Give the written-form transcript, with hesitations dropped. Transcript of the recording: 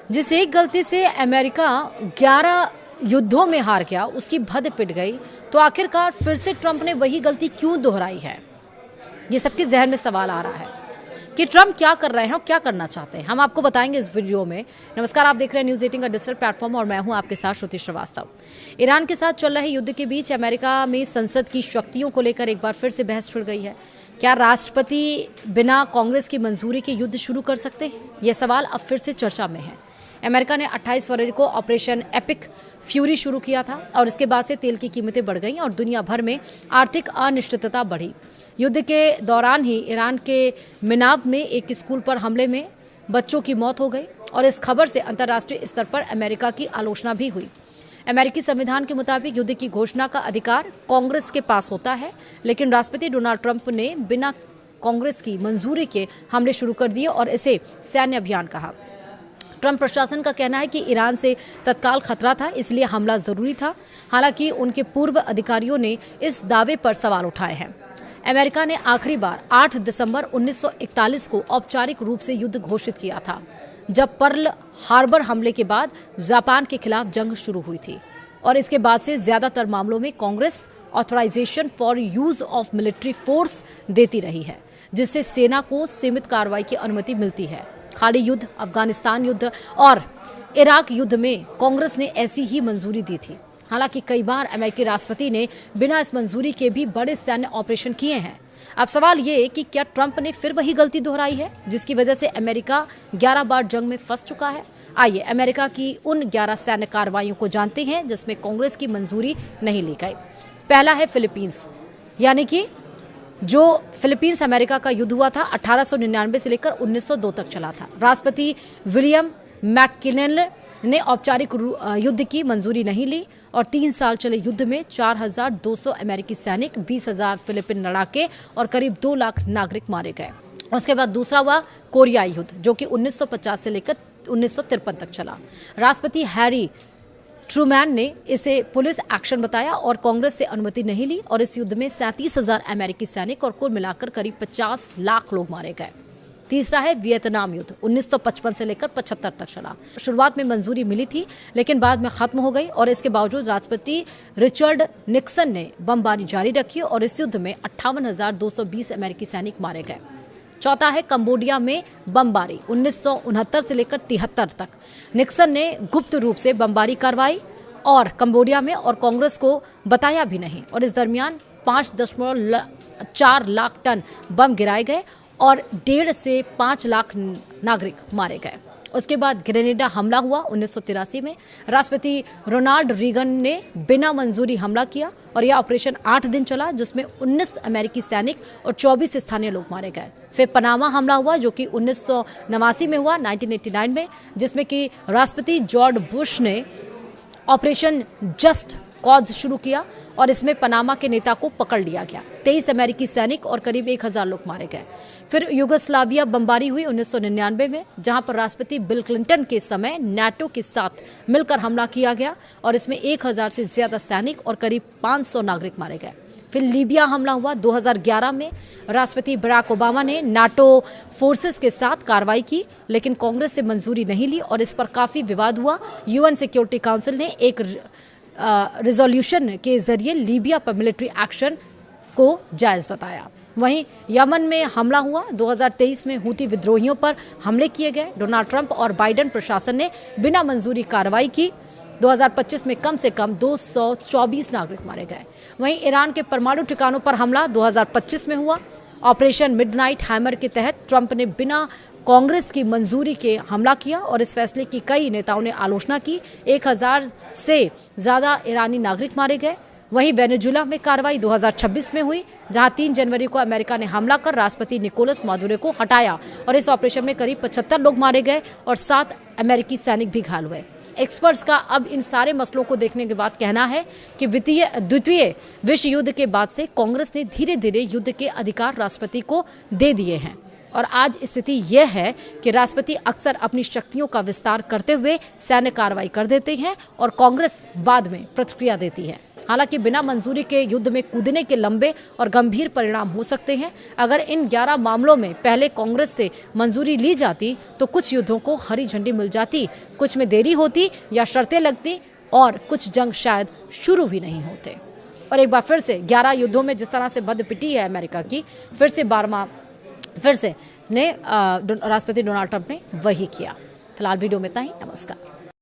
जिस एक गलती से अमेरिका 11 युद्धों में हार गया, उसकी भद पिट गई, तो आखिरकार फिर से ट्रंप ने वही गलती क्यों दोहराई है? ये सबके जहन में सवाल आ रहा है कि ट्रंप क्या कर रहे हैं और क्या करना चाहते हैं। हम आपको बताएंगे इस वीडियो में। नमस्कार, आप देख रहे हैं न्यूज़ 18 का डिजिटल प्लेटफॉर्म और मैं हूं आपके साथ श्रुति श्रीवास्तव। ईरान के साथ चल रहे युद्ध के बीच अमेरिका में संसद की शक्तियों को लेकर एक बार फिर से बहस छिड़ गई है। क्या राष्ट्रपति बिना कांग्रेस की मंजूरी के युद्ध शुरू कर सकते हैं? यह सवाल अब फिर से चर्चा में है। अमेरिका ने 28 फरवरी को ऑपरेशन एपिक फ्यूरी शुरू किया था और इसके बाद से तेल की कीमतें बढ़ गईं और दुनिया भर में आर्थिक अनिश्चितता बढ़ी। युद्ध के दौरान ही ईरान के मिनाब में एक स्कूल पर हमले में बच्चों की मौत हो गई और इस खबर से अंतर्राष्ट्रीय स्तर पर अमेरिका की आलोचना भी हुई। अमेरिकी संविधान के मुताबिक युद्ध की घोषणा का अधिकार कांग्रेस के पास होता है, लेकिन राष्ट्रपति डोनाल्ड ट्रंप ने बिना कांग्रेस की मंजूरी के हमले शुरू कर दिए और इसे सैन्य अभियान कहा। ट्रंप प्रशासन का कहना है कि ईरान से तत्काल खतरा था, इसलिए हमला जरूरी था। हालांकि उनके पूर्व अधिकारियों ने इस दावे पर सवाल उठाए हैं। अमेरिका ने आखिरी बार 8 दिसंबर 1941 को औपचारिक रूप से युद्ध घोषित किया था, जब पर्ल हार्बर हमले के बाद जापान के खिलाफ जंग शुरू हुई थी और इसके बाद से ज्यादातर मामलों में Congress authorization for use of military force देती रही है, जिससे सेना को सीमित कार्रवाई की अनुमति मिलती है। खाड़ी युद्ध, अफगानिस्तान युद्ध और इराक युद्ध में कांग्रेस ने ऐसी ही मंजूरी दी थी। हालांकि कई बार अमेरिकी राष्ट्रपति ने बिना इस मंजूरी के भी बड़े सैन्य ऑपरेशन किए हैं। अब सवाल ये कि क्या ट्रंप ने फिर वही गलती दोहराई है जिसकी वजह से अमेरिका 11 बार जंग में फंस चुका है? आइए अमेरिका की उन 11 सैन्य कार्रवाइयों को जानते हैं जिसमें कांग्रेस की मंजूरी नहीं ली गई। पहला है फिलीपींस, यानी कि जो फिलीपींस अमेरिका का युद्ध हुआ था 1899 से लेकर 1902 तक चला था। राष्ट्रपति विलियम मैककिनले ने औपचारिक युद्ध की मंजूरी नहीं ली और 3 साल चले युद्ध में 4200 अमेरिकी सैनिक, 20,000 फिलिपिन लड़ाके और करीब 2 लाख नागरिक मारे गए। उसके बाद दूसरा हुआ कोरियाई युद्ध, जो कि 1950 से लेकर 1953 तक चला। राष्ट्रपति हैरी ट्रूमैन ने इसे पुलिस एक्शन बताया और कांग्रेस से अनुमति नहीं ली और इस युद्ध में 37,000 अमेरिकी सैनिक और कुल मिलाकर करीब 50 लाख लोग मारे गए। तीसरा है वियतनाम युद्ध, 1955 से लेकर 75 तक चला। शुरुआत में मंजूरी मिली थी लेकिन बाद में खत्म हो गई और इसके बावजूद राष्ट्रपति रिचर्ड निक्सन ने बमबारी जारी रखी और इस युद्ध में 58,220 अमेरिकी सैनिक मारे गए। चौथा है कंबोडिया में बमबारी, 1969 से लेकर 73 तक। निक्सन ने गुप्त रूप से बमबारी करवाई और कंबोडिया में और कांग्रेस को बताया भी नहीं और इस दरमियान 5.4 लाख टन बम गिराए गए और 1.5 से 5 लाख नागरिक मारे गए। उसके बाद ग्रेनेडा हमला हुआ 1983 में। राष्ट्रपति रोनाल्ड रीगन ने बिना मंजूरी हमला किया और यह ऑपरेशन 8 दिन चला, जिसमें 19 अमेरिकी सैनिक और 24 स्थानीय लोग मारे गए। फिर पनामा हमला हुआ जो कि 1989 में हुआ, 1989 में, जिसमें कि राष्ट्रपति जॉर्ज बुश ने ऑपरेशन जस्ट कॉज शुरू किया और इसमें पनामा के नेता को पकड़ लिया गया। 23 अमेरिकी सैनिक और करीब 1000 लोग मारे गए। फिर युगोस्लाविया बमबारी हुई 1999 में, जहां पर राष्ट्रपति बिल क्लिंटन के समय नाटो के साथ मिलकर हमला किया गया और इसमें 1000 से ज्यादा सैनिक और करीब 500 नागरिक मारे गए। फिर लीबिया हमला हुआ 2011 में। राष्ट्रपति बराक ओबामा ने नाटो फोर्सेस के साथ कार्रवाई की लेकिन कांग्रेस से मंजूरी नहीं ली और इस पर काफी विवाद हुआ। यूएन सिक्योरिटी काउंसिल ने एक रिजोल्यूशन के जरिए लीबिया पर मिलिट्री एक्शन को जायज बताया। वहीं यमन में हमला हुआ 2023 में, हूती विद्रोहियों पर हमले किए गए। डोनाल्ड ट्रंप और बाइडेन प्रशासन ने बिना मंजूरी कार्रवाई की। 2025 में कम से कम 224 नागरिक मारे गए। वहीं ईरान के परमाणु ठिकानों पर हमला 2025 में हुआ। ऑपरेशन मिडनाइट हैमर के तहत ट्रंप ने बिना कांग्रेस की मंजूरी के हमला किया और इस फैसले की कई नेताओं ने आलोचना की। 1000 से ज्यादा ईरानी नागरिक मारे गए। वहीं वेनेजुला में कार्रवाई 2026 में हुई, जहां 3 जनवरी को अमेरिका ने हमला कर राष्ट्रपति निकोलस मादुरो को हटाया और इस ऑपरेशन में करीब 75 लोग मारे गए और 7 अमेरिकी सैनिक भी घायल हुए। एक्सपर्ट्स का अब इन सारे मसलों को देखने के बाद कहना है कि द्वितीय विश्व युद्ध के बाद से कांग्रेस ने धीरे धीरे युद्ध के अधिकार राष्ट्रपति को दे दिए हैं और आज स्थिति यह है कि राष्ट्रपति अक्सर अपनी शक्तियों का विस्तार करते हुए सैन्य कार्रवाई कर देते हैं और कांग्रेस बाद में प्रतिक्रिया देती है। हालांकि बिना मंजूरी के युद्ध में कूदने के लंबे और गंभीर परिणाम हो सकते हैं। अगर इन 11 मामलों में पहले कांग्रेस से मंजूरी ली जाती तो कुछ युद्धों को हरी झंडी मिल जाती, कुछ में देरी होती या शर्तें लगती और कुछ जंग शायद शुरू भी नहीं होते। और एक बार फिर से 11 युद्धों में जिस तरह से बद पिटी है अमेरिका की, फिर से राष्ट्रपति डोनाल्ड ट्रंप ने वही किया। फिलहाल वीडियो में इतना ही। नमस्कार।